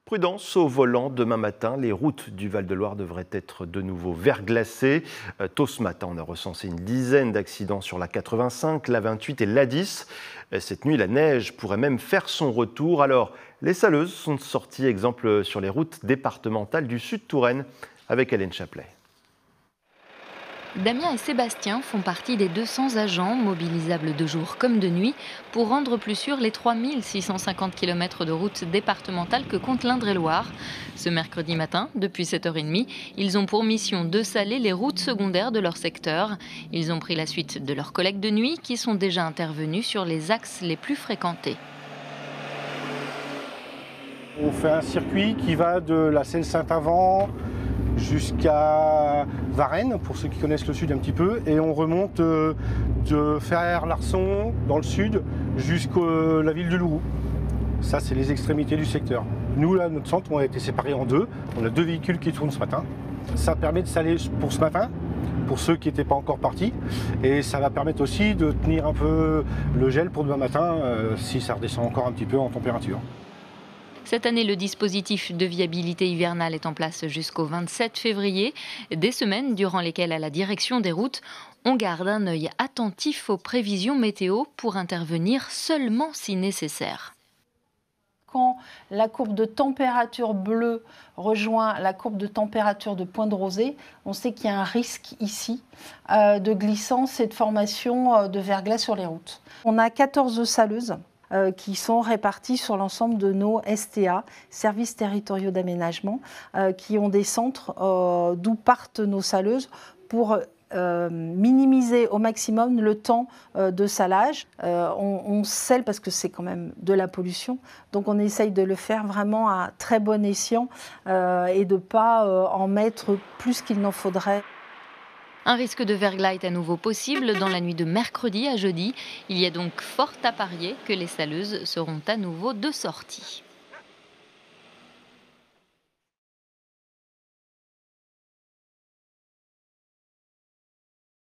Prudence au volant, demain matin, les routes du Val-de-Loire devraient être de nouveau verglacées. Tôt ce matin, on a recensé une dizaine d'accidents sur la 85, la 28 et l'A10. Cette nuit, la neige pourrait même faire son retour. Alors, les saleuses sont sorties, exemple sur les routes départementales du Sud Touraine, avec Hélène Chaplet. Damien et Sébastien font partie des 200 agents mobilisables de jour comme de nuit pour rendre plus sûrs les 3650 km de routes départementales que compte l'Indre-et-Loire. Ce mercredi matin, depuis 7h30, ils ont pour mission de saler les routes secondaires de leur secteur. Ils ont pris la suite de leurs collègues de nuit qui sont déjà intervenus sur les axes les plus fréquentés. On fait un circuit qui va de la Seine-Saint-Avant jusqu'à Varennes, pour ceux qui connaissent le sud un petit peu, et on remonte de Ferrières-Larson, dans le sud, jusqu'à la ville de Louroux. Ça, c'est les extrémités du secteur. Nous, là, notre centre, on a été séparés en deux. On a deux véhicules qui tournent ce matin. Ça permet de saler pour ce matin, pour ceux qui n'étaient pas encore partis, et ça va permettre aussi de tenir un peu le gel pour demain matin, si ça redescend encore un petit peu en température. Cette année, le dispositif de viabilité hivernale est en place jusqu'au 27 février, des semaines durant lesquelles, à la direction des routes, on garde un œil attentif aux prévisions météo pour intervenir seulement si nécessaire. Quand la courbe de température bleue rejoint la courbe de température de pointe rosée, on sait qu'il y a un risque ici de glissance et de formation de verglas sur les routes. On a 14 saleuses qui sont répartis sur l'ensemble de nos STA, services territoriaux d'aménagement, qui ont des centres d'où partent nos saleuses pour minimiser au maximum le temps de salage. On scelle parce que c'est quand même de la pollution, donc on essaye de le faire vraiment à très bon escient et de ne pas en mettre plus qu'il n'en faudrait. Un risque de verglas est à nouveau possible dans la nuit de mercredi à jeudi. Il y a donc fort à parier que les saleuses seront à nouveau de sortie.